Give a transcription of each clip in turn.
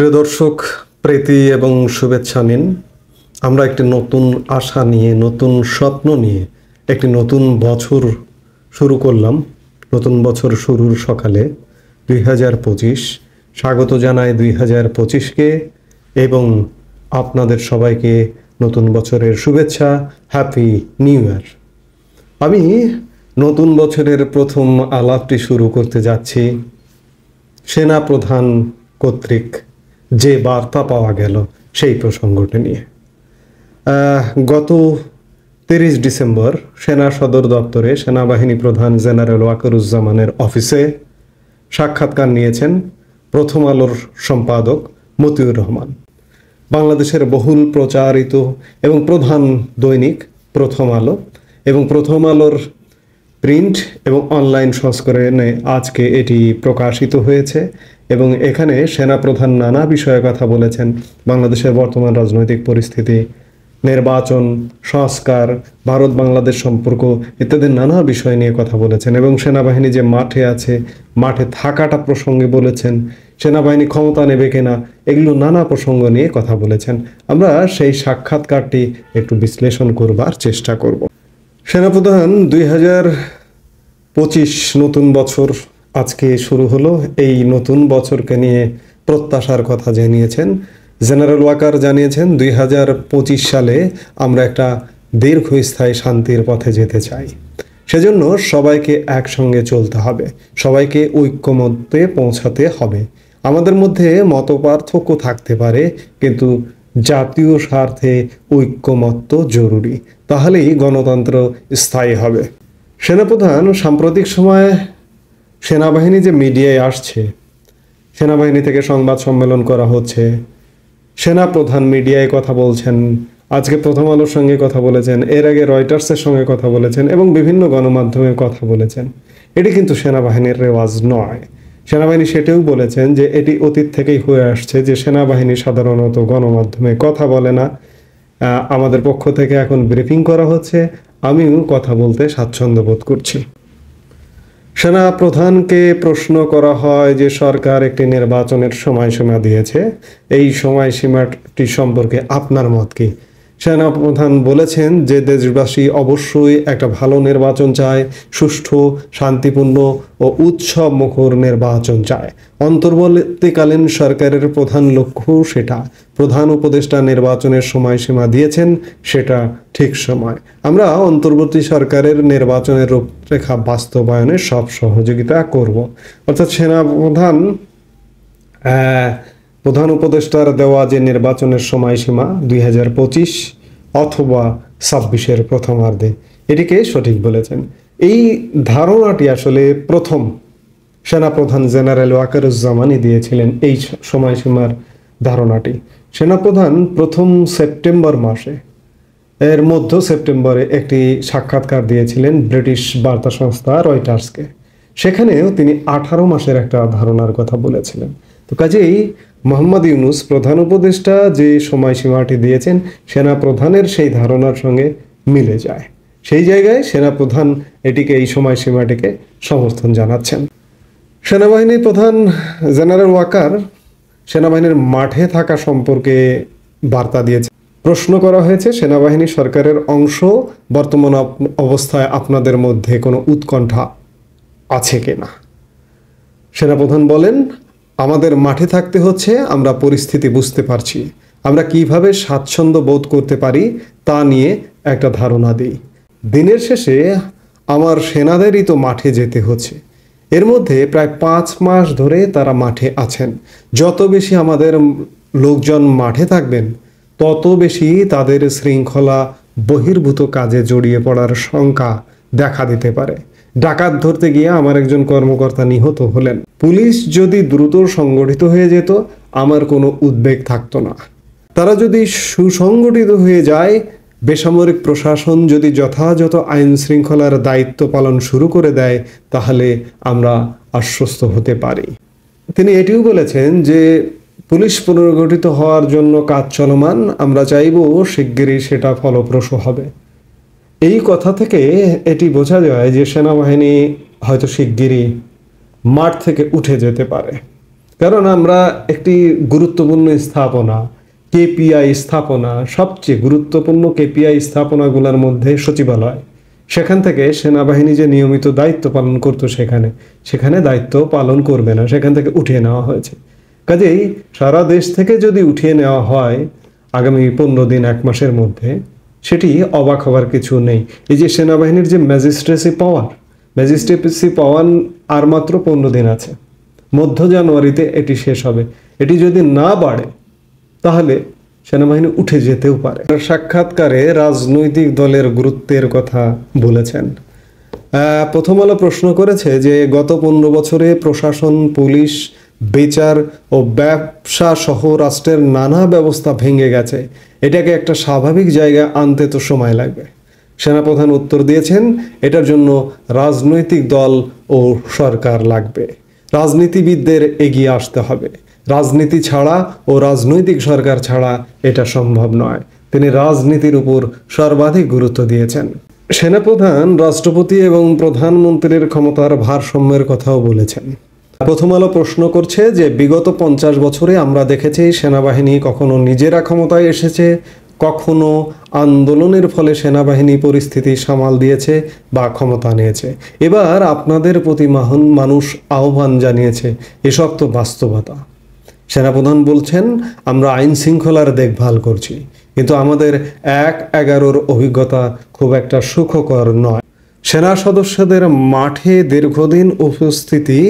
প্রিয় দর্শক, প্রীতি এবং শুভেচ্ছা নিন। আমরা একটি নতুন আশা নিয়ে, নতুন স্বপ্ন নিয়ে একটি নতুন বছর শুরু করলাম। নতুন বছর শুরুর সকালে 2025 স্বাগত জানাই 2025কে এবং আপনাদের সবাইকে নতুন বছরের শুভেচ্ছা। Happy new year. আমি নতুন বছরের প্রথম আলাপটি শুরু করতে যাচ্ছি সেনাপ্রধান কর্তৃক যে বার্তা পাওয়া গেল সেই প্রসঙ্গটি নিয়ে। গত 30 ডিসেম্বর সেনা সদর দপ্তরে সেনাবাহিনী প্রধান জেনারেল ওয়াকারুজ্জামানের অফিসে সাক্ষাৎকার নিয়েছেন প্রথম আলোর সম্পাদক মতিউর রহমান। বাংলাদেশের বহুল প্রচারিত এবং প্রধান দৈনিক প্রথম আলো এবং প্রথম আলোর প্রিন্ট এবং অনলাইন সংস্করণে আজকে এটি প্রকাশিত হয়েছে এবং এখানে সেনাপ্রধান নানা বিষয়ে কথা বলেছেন। বাংলাদেশের বর্তমান রাজনৈতিক পরিস্থিতি, নির্বাচন, সংস্কার, ভারত বাংলাদেশ সম্পর্ক ইত্যাদি নানা বিষয় নিয়ে কথা বলেছেন এবং সেনাবাহিনী যে মাঠে আছে, মাঠে থাকাটা প্রসঙ্গে বলেছেন, সেনাবাহিনী ক্ষমতা নেবে কিনা, এগুলো নানা প্রসঙ্গ নিয়ে কথা বলেছেন। আমরা সেই সাক্ষাৎকারটি একটু বিশ্লেষণ করবার চেষ্টা করব। সেনাপ্রধান 2025 নতুন বছর আজকে শুরু হলো। এই নতুন বছরকে নিয়ে প্রত্যাশার কথা জানিয়েছেন। জেনারেল ওয়াকার জানিয়েছেন 2025 সালে আমরা একটা দীর্ঘস্থায়ী শান্তির পথে যেতে চাই। সেজন্য সবাইকে একসঙ্গে চলতে হবে, সবাইকে ঐক্যমত্যে পৌঁছাতে হবে। আমাদের মধ্যে মতপার্থক্য থাকতে পারে, কিন্তু জাতীয় স্বার্থে ঐক্যমত্য জরুরি, তাহলেই গণতন্ত্র স্থায়ী হবে। সেনাপ্রধান সাম্প্রতিক সময়ে সেনাবাহিনী যে মিডিয়ায় আসছে, সেনাবাহিনী থেকে সংবাদ সম্মেলন করা হচ্ছে, সেনাপ্রধান মিডিয়ায় কথা বলছেন, আজকে প্রথম আলোর সঙ্গে কথা বলেছেন, এর আগে রয়টার্সের সঙ্গে কথা বলেছেন এবং বিভিন্ন গণমাধ্যমে কথা বলেছেন। এটি কিন্তু সেনাবাহিনীর রেওয়াজ নয়। সেনাবাহিনী সেটাও বলেছেন যে এটি অতীত থেকেই হয়ে আসছে, যে সেনাবাহিনী সাধারণত গণমাধ্যমে কথা বলে না। আমাদের পক্ষ থেকে এখন ব্রিফিং করা হচ্ছে, আমিও কথা বলতে স্বাচ্ছন্দ্য বোধ করছি। সেনা প্রধানকে প্রশ্ন করা হয় যে সরকার একটি নির্বাচনের সময়সীমা দিয়েছে, এই সময়সীমাটি সম্পর্কে আপনার মত কি? সেনা প্রধান বলেছেন যে দেশবাসী অবশ্যই একটা ভালো নির্বাচন চায়, সুষ্ঠু, শান্তিপূর্ণ ও উৎসব মুখর নির্বাচন চায়। অন্তর্বর্তীকালীন সরকারের প্রধান লক্ষ্য সেটা। প্রধান উপদেষ্টা নির্বাচনের সময়সীমা দিয়েছেন, সেটা ঠিক সময়। আমরা অন্তর্বর্তী সরকারের নির্বাচনের রূপরেখা বাস্তবায়নে সব সহযোগিতা করব। অর্থাৎ সেনাপ্রধান প্রধান উপদেষ্টার দেওয়া যে নির্বাচনের সময়সীমা 2025 অথবা 26-এর প্রথমার্ধে, এটিকে সঠিক বলেছেন। এই ধারণাটি আসলে প্রথম সেনাপ্রধান জেনারেল ওয়াকারুজ্জামানই দিয়েছিলেন। এই সময়সীমার ধারণাটি সেনাপ্রধান প্রথম সেপ্টেম্বর মাসে, এর মধ্য সেপ্টেম্বরে একটি সাক্ষাৎকার দিয়েছিলেন ব্রিটিশ বার্তা সংস্থা রয়টার্সকে। সেখানেও তিনি 18 মাসের একটা ধারণার কথা বলেছিলেন। তো কাজেই মোহাম্মদ ইউনূস প্রধান উপদেষ্টা যে সময়সীমাটি দিয়েছেন, সেনাপ্রধানের সেই ধারণার সঙ্গে মিলে যায়। সেই জায়গায় সেনাপ্রধান এটিকে, এই সময়সীমাটিকে সমর্থন জানাচ্ছেন। সেনাবাহিনীর প্রধান জেনারেল ওয়াকার সেনাবাহিনীর মাঠে থাকা সম্পর্কে বার্তা দিয়েছে। প্রশ্ন করা হয়েছে সেনাবাহিনী সরকারের অংশ, বর্তমান অবস্থায় আপনাদের মধ্যে কোনো উৎকণ্ঠা আছে কিনা। সেনাপ্রধান বলেন, আমাদের মাঠে থাকতে হচ্ছে, আমরা পরিস্থিতি বুঝতে পারছি, আমরা কিভাবে স্বাচ্ছন্দ্য বোধ করতে পারি তা নিয়ে একটা ধারণা দিই। দিনের শেষে আমার সেনাদেরই তো মাঠে যেতে হচ্ছে। এর মধ্যে প্রায় 5 মাস ধরে তারা মাঠে আছেন। যত বেশি আমাদের লোকজন মাঠে থাকবেন, তত বেশি তাদের শৃঙ্খলা বহির্ভূত কাজে জড়িয়ে পড়ার শঙ্কা দেখা দিতে পারে। ডাকাত ধরতে গিয়ে আমার একজন কর্মকর্তা নিহত হলেন। পুলিশ যদি দ্রুত সংগঠিত হয়ে যেত, আমার কোনো উদ্বেগ থাকতো না। তারা যদি সুসংগঠিত হয়ে যায়, বেসামরিক প্রশাসন যদি যথাযথ আইন শৃঙ্খলার দায়িত্ব পালন শুরু করে দেয়, তাহলে আমরা আশ্বস্ত হতে পারি। তিনি এটিও বলেছেন যে পুলিশ পুনর্গঠিত হওয়ার জন্য কাজ চলমান, আমরা চাইব শিগগিরই সেটা ফলপ্রসূ হবে। এই কথা থেকে এটি বোঝা যায় যে সেনাবাহিনী হয়তো শিগগিরই মাঠ থেকে উঠে যেতে পারে। কারণ আমরা একটি গুরুত্বপূর্ণ স্থাপনা, কেপিআই স্থাপনা, সবচেয়ে গুরুত্বপূর্ণ কেপিআই স্থাপনাগুলোর মধ্যে সচিবালয়, সেখান থেকে সেনাবাহিনী যে নিয়মিত দায়িত্ব পালন করতো সেখানে দায়িত্ব পালন করবে না, সেখান থেকে উঠিয়ে নেওয়া হয়েছে। কাজেই সারা দেশ থেকে যদি উঠিয়ে নেওয়া হয় আগামী 15 দিন 1 মাসের মধ্যে, সেটি অবাক হওয়ার কিছু নেই। এই যে সেনাবাহিনীর যে ম্যাজিস্ট্রেসি পাওয়ার আর মাত্র 15 দিন আছে, মধ্য জানুয়ারিতে এটি শেষ হবে। এটি যদি না বাড়ে তাহলে সেনাবাহিনী উঠে যেতেও পারে। সাক্ষাৎকারে রাজনৈতিক দলের গুরুত্বের কথা বলেছেন। প্রথম আলো প্রশ্ন করেছে যে গত 15 বছরে প্রশাসন, পুলিশ, বিচার ও ব্যবসা সহ রাষ্ট্রের নানা ব্যবস্থা ভেঙে গেছে, এটাকে একটা স্বাভাবিক জায়গায় আনতে তো সময় লাগবে। সেনাপ্রধান উত্তর দিয়েছেন, এটার জন্য রাজনৈতিক দল ও সরকার লাগবে, রাজনীতিবিদদের এগিয়ে আসতে হবে। রাজনীতি ছাড়া ও রাজনৈতিক সরকার ছাড়া এটা সম্ভব নয়। তিনি রাজনীতির উপর সর্বাধিক গুরুত্ব দিয়েছেন। সেনাপ্রধান রাষ্ট্রপতি এবং প্রধানমন্ত্রীর ক্ষমতার ভারসাম্যের কথাও বলেছেন। প্রথম আলো প্রশ্ন করছে যে বিগত 50 বছরে আমরা দেখেছি সেনাবাহিনী কখনো নিজেরা ক্ষমতায় এসেছে, কখনো আন্দোলনের ফলে সেনাবাহিনী পরিস্থিতি সামাল দিয়েছে বা ক্ষমতা নিয়েছে। এবার আপনাদের প্রতি মানুষ আহ্বান জানিয়েছে, এসব তো বাস্তবতা। সেনাপ্রধান বলছেন, আমরা আইন শৃঙ্খলার দেখভাল করছি, কিন্তু আমাদের 1-11-র অভিজ্ঞতা খুব একটা সুখকর নয়। সেনা সদস্যদের মাঠে দীর্ঘদিন উপস্থিতি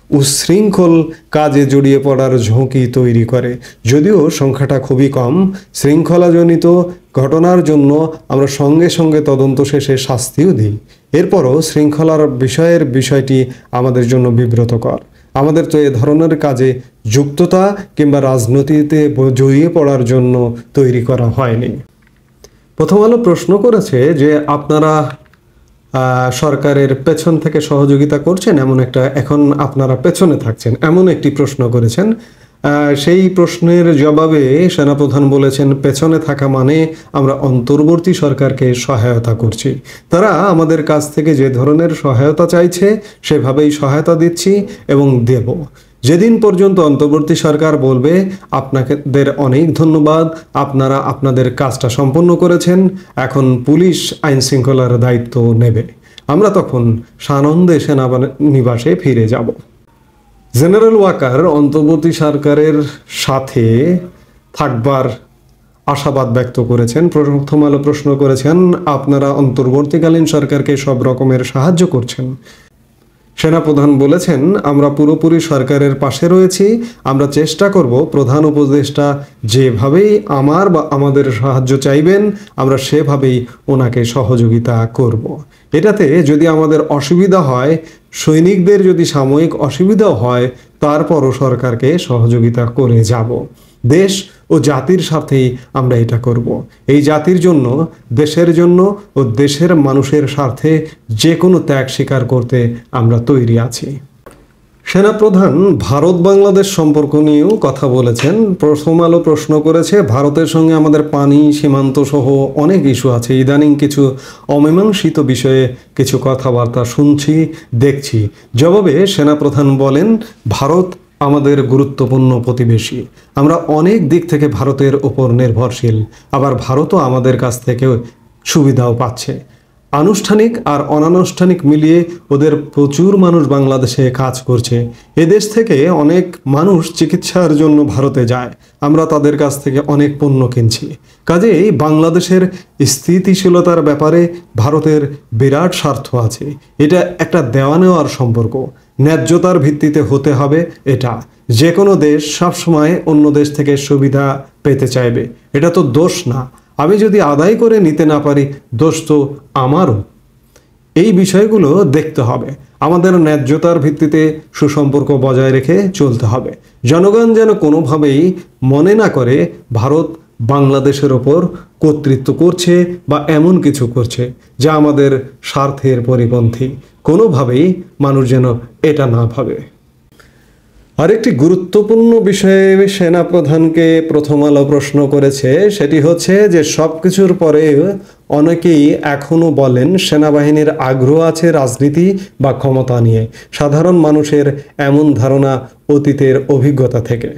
উচ্ছৃঙ্খল কাজে জড়িয়ে পড়ার ঝুঁকি তৈরি করে। যদিও সংখ্যাটা খুবই কম, শৃঙ্খলাজনিত ঘটনার জন্য আমরা সঙ্গে সঙ্গে তদন্ত শেষে শাস্তিও দিই। এরপরও শৃঙ্খলার বিষয়টি আমাদের জন্য বিব্রতকর। আমাদের তো এ ধরনের কাজে যুক্ততা কিংবা রাজনীতিতে জড়িয়ে পড়ার জন্য তৈরি করা হয়নি। প্রথম আলো প্রশ্ন করেছে যে আপনারা সরকারের পেছন থেকে সহযোগিতা করছেন, এখন আপনারা পেছনে থাকছেন, এমন একটি প্রশ্ন করেছেন। সেই প্রশ্নের জবাবে সেনাপ্রধান বলেছেন, পেছনে থাকা মানে আমরা অন্তর্বর্তী সরকারকে সহায়তা করছি। তারা আমাদের কাছ থেকে যে ধরনের সহায়তা চাইছে সেভাবেই সহায়তা দিচ্ছি এবং দেব। যেদিন পর্যন্ত অন্তর্বর্তী সরকার বলবে আপনাদের অনেক ধন্যবাদ, আপনারা আপনাদের কাজটা সম্পন্ন করেছেন, এখন পুলিশ আইন শৃঙ্খলার দায়িত্ব নেবে, আমরা তখন সানন্দে সেনানিবাসে ফিরে যাব। জেনারেল ওয়াকার অন্তর্বর্তী সরকারের সাথে থাকবার আশাবাদ ব্যক্ত করেছেন। প্রথম আলো প্রশ্ন করেছেন, আপনারা অন্তর্বর্তীকালীন সরকারকে সব রকমের সাহায্য করছেন। সেনাপ্রধান বলেছেন, আমরা পুরোপুরি সরকারের পাশে রয়েছি, আমরা চেষ্টা করব প্রধান উপদেষ্টা যেভাবেই আমাদের সাহায্য চাইবেন আমরা সেভাবেই ওনাকে সহযোগিতা করব। এটাতে যদি আমাদের অসুবিধা হয়, সৈনিকদের যদি সাময়িক অসুবিধাও হয়, তারপরও সরকারকে সহযোগিতা করে যাব। দেশ ও জাতির সাথেই আমরা এটা করব। এই জাতির জন্য, দেশের জন্য ও দেশের মানুষের স্বার্থে যে কোনো ত্যাগ স্বীকার করতে আমরা তৈরি আছি। সেনাপ্রধান ভারত বাংলাদেশ সম্পর্ক নিয়েও কথা বলেছেন। প্রথম আলো প্রশ্ন করেছে, ভারতের সঙ্গে আমাদের পানি, সীমান্ত সহ অনেক ইস্যু আছে, ইদানিং কিছু অমীমাংসিত বিষয়ে কিছু কথাবার্তা শুনছি, দেখছি। জবাবে সেনাপ্রধান বলেন, ভারত আমাদের গুরুত্বপূর্ণ প্রতিবেশী, আমরা অনেক দিক থেকে ভারতের ওপর নির্ভরশীল, আবার ভারতও আমাদের কাছ থেকে সুবিধাও পাচ্ছে। আনুষ্ঠানিক আর অনানুষ্ঠানিক মিলিয়ে ওদের প্রচুর মানুষ বাংলাদেশে কাজ করছে। এদেশ থেকে অনেক মানুষ চিকিৎসার জন্য ভারতে যায়, আমরা তাদের কাছ থেকে অনেক পণ্য কিনছি। কাজেই বাংলাদেশের স্থিতিশীলতার ব্যাপারে ভারতের বিরাট স্বার্থ আছে। এটা একটা দেওয়া নেওয়ার সম্পর্ক, ন্যায্যতার ভিত্তিতে হতে হবে। এটা যে কোনো দেশ সবসময় অন্য দেশ থেকে সুবিধা পেতে চাইবে, এটা তো দোষ না। আমি যদি আদায় করে নিতে না পারি, দোষ তো আমারও। এই বিষয়গুলো দেখতে হবে। আমাদের ন্যায্যতার ভিত্তিতে সুসম্পর্ক বজায় রেখে চলতে হবে। জনগণ যেন কোনোভাবেই মনে না করে ভারত বাংলাদেশের ওপর কর্তৃত্ব করছে বা এমন কিছু করছে যা আমাদের স্বার্থের পরিপন্থী। কোনোভাবেই মানুষ যেন এটা না ভাবে। আরেকটি গুরুত্বপূর্ণ বিষয়ে সেনাপ্রধানকে প্রথম আলো প্রশ্ন করেছে, সেটি হচ্ছে যে সবকিছুর পরে অনেকেই এখনো বলেন সেনাবাহিনীর আগ্রহ আছে রাজনীতি বা ক্ষমতা নিয়ে। সাধারণ মানুষের এমন ধারণা অতীতের অভিজ্ঞতা থেকে।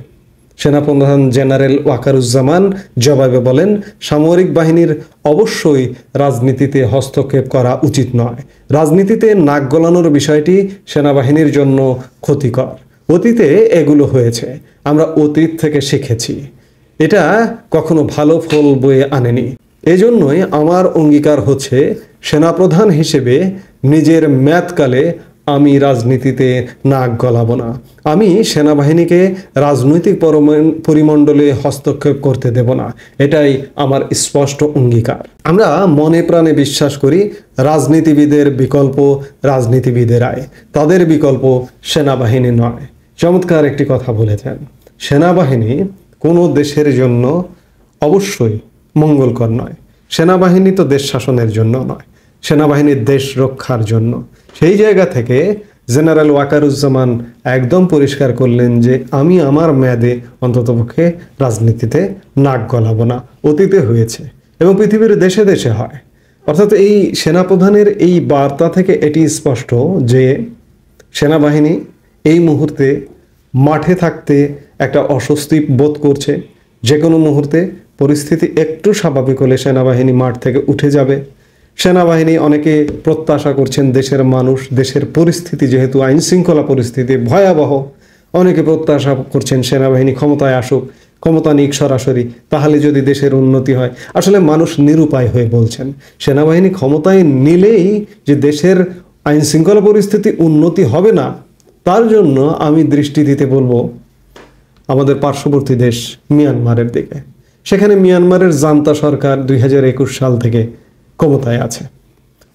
সেনাপ্রধান জেনারেল ওয়াকারুজ্জামান জবাবে বলেন, সামরিক বাহিনীর অবশ্যই রাজনীতিতে হস্তক্ষেপ করা উচিত নয়। রাজনীতিতে নাক গলানোর বিষয়টি সেনাবাহিনীর জন্য ক্ষতিকর। অতীতে এগুলো হয়েছে, আমরা অতীত থেকে শিখেছি, এটা কখনো ভালো ফল বয়ে আনেনি। এজন্যই আমার অঙ্গীকার হচ্ছে সেনাপ্রধান হিসেবে নিজের মেয়াদকালে আমি রাজনীতিতে নাক গলাবো না। আমি সেনাবাহিনীকে রাজনৈতিক পরিমণ্ডলে হস্তক্ষেপ করতে দেব না, এটাই আমার স্পষ্ট অঙ্গীকার। আমরা মনে প্রাণে বিশ্বাস করি রাজনীতিবিদের বিকল্প রাজনীতিবিদেরাই, তাদের বিকল্প সেনাবাহিনী নয়। চমৎকার একটি কথা বলেছেন, সেনাবাহিনী কোনো দেশের জন্য অবশ্যই মঙ্গলকর নয়। সেনাবাহিনী তো দেশ শাসনের জন্য নয়, সেনাবাহিনীর দেশ রক্ষার জন্য। সেই জায়গা থেকে জেনারেল ওয়াকারুজ্জামান একদম পরিষ্কার করলেন যে আমি আমার মেয়াদে অন্ততপক্ষে রাজনীতিতে নাক গলাবো না। অতীতে হয়েছে এবং পৃথিবীর দেশে দেশে হয়। অর্থাৎ এই সেনাপ্রধানের এই বার্তা থেকে এটি স্পষ্ট যে সেনাবাহিনী এই মুহূর্তে মাঠে থাকতে একটা অস্বস্তি বোধ করছে। যে কোনো মুহূর্তে পরিস্থিতি একটু স্বাভাবিক হলে সেনাবাহিনী মাঠ থেকে উঠে যাবে। সেনাবাহিনী অনেকে প্রত্যাশা করছেন, দেশের মানুষ, দেশের পরিস্থিতি যেহেতু আইন শৃঙ্খলা পরিস্থিতি ভয়াবহ, অনেকে প্রত্যাশা করছেন সেনাবাহিনী ক্ষমতায় আসুক, ক্ষমতা নিক সরাসরি, তাহলে যদি দেশের উন্নতি হয়। আসলে মানুষ নিরুপায় হয়ে বলছেন সেনাবাহিনী ক্ষমতায় নিলেই যে দেশের আইন শৃঙ্খলা পরিস্থিতি উন্নতি হবে না, তার জন্য আমি দৃষ্টি দিতে বলবো আমাদের পার্শ্ববর্তী দেশ মিয়ানমারের দিকে। সেখানে মিয়ানমারের জান্তা সরকার 2021 সাল থেকে ক্ষমতায় আছে।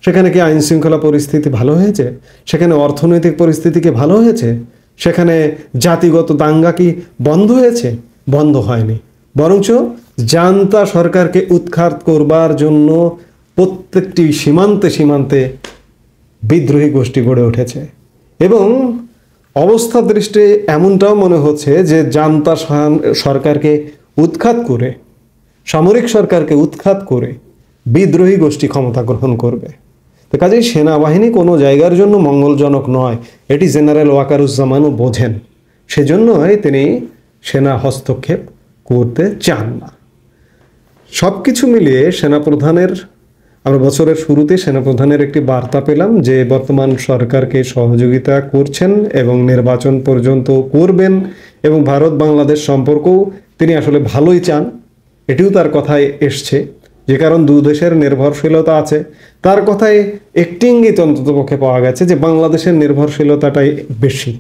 সেখানে কি আইন শৃঙ্খলা পরিস্থিতি ভালো হয়েছে? সেখানে অর্থনৈতিক পরিস্থিতি কি ভালো হয়েছে? সেখানে জাতিগত দাঙ্গা কি বন্ধ হয়েছে? বন্ধ হয়নি, বরঞ্চ জান্তা সরকারকে উৎখাত করবার জন্য প্রত্যেকটি সীমান্তে সীমান্তে বিদ্রোহী গোষ্ঠী গড়ে উঠেছে। এবং অবস্থা দৃষ্টি এমনটাও মনে হচ্ছে যে জান্তা সরকারকে উৎখাত করে, সামরিক সরকারকে উৎখাত করে বিদ্রোহী গোষ্ঠী ক্ষমতা গ্রহণ করবে। তো কাজেই সেনাবাহিনী কোনো জায়গার জন্য মঙ্গলজনক নয়, এটি জেনারেল ওয়াকারুজ্জামানও বোঝেন। সেজন্যই তিনি সেনা হস্তক্ষেপ করতে চান না। সব কিছু মিলিয়ে সেনাপ্রধানের, আমরা বছরের শুরুতে সেনাপ্রধানের একটি বার্তা পেলাম যে বর্তমান সরকারকে সহযোগিতা করছেন এবং নির্বাচন পর্যন্ত করবেন, এবং ভারত বাংলাদেশ সম্পর্কও তিনি আসলে ভালোই চান, এটিও তার কথায় এসছে। যে কারণ দু দেশের নির্ভরশীলতা আছে, তার কথায় একটি ইঙ্গিত অন্ততপক্ষে পাওয়া গেছে যে বাংলাদেশের নির্ভরশীলতাটাই বেশি,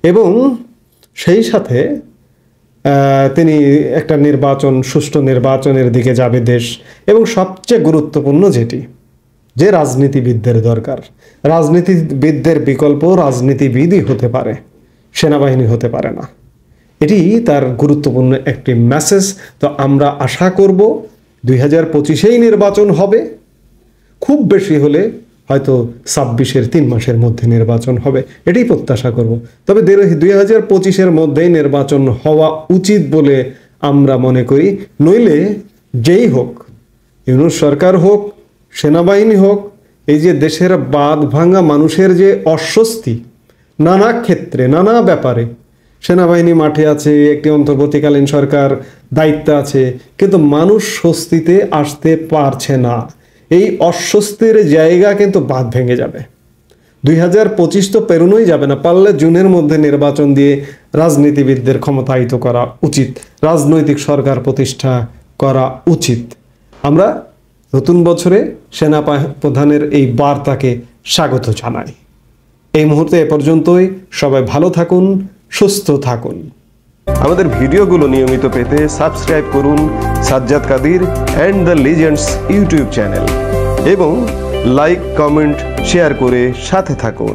এবং সেই সাথে তিনি একটা নির্বাচন, সুষ্ঠু নির্বাচনের দিকে যাবে দেশ। এবং সবচেয়ে গুরুত্বপূর্ণ যেটি, যে রাজনীতিবিদদের দরকার, রাজনীতিবিদদের বিকল্প রাজনীতিবিদই হতে পারে, সেনাবাহিনী হতে পারে না। এটি তার গুরুত্বপূর্ণ একটি মেসেজ। তো আমরা আশা করব 2025-এই নির্বাচন হবে, খুব বেশি হলে হয়তো 26-এর 3 মাসের মধ্যে নির্বাচন হবে, এটাই প্রত্যাশা করব। তবে 2025-এর মধ্যেই নির্বাচন হওয়া উচিত বলে আমরা মনে করি। নইলে যেই হোক, ইউনূস সরকার হোক, সেনাবাহিনী হোক, এই যে দেশের বাঁধ ভাঙা মানুষের যে অস্বস্তি নানা ক্ষেত্রে নানা ব্যাপারে, সেনাবাহিনী মাঠে আছে, একটি অন্তর্বর্তীকালীন সরকার দায়িত্বে আছে, কিন্তু মানুষ স্বস্তিতে আসতে পারছে না। এই অস্বস্তির জায়গা কিন্তু বাঁধ ভেঙে যাবে। 2025 তো পেরোনোই যাবে না, পারলে জুনের মধ্যে নির্বাচন দিয়ে রাজনীতিবিদদের ক্ষমতায়িত করা উচিত, রাজনৈতিক সরকার প্রতিষ্ঠা করা উচিত। আমরা নতুন বছরে সেনা প্রধানের এই বার্তাকে স্বাগত জানাই। এই মুহূর্তে এ পর্যন্তই। সবাই ভালো থাকুন, সুস্থ থাকুন। আমাদের ভিডিওগুলো নিয়মিত পেতে সাবস্ক্রাইব করুন Sajjad Kadir and the legends YouTube channel, এবং লাইক, কমেন্ট, শেয়ার করে সাথে থাকুন।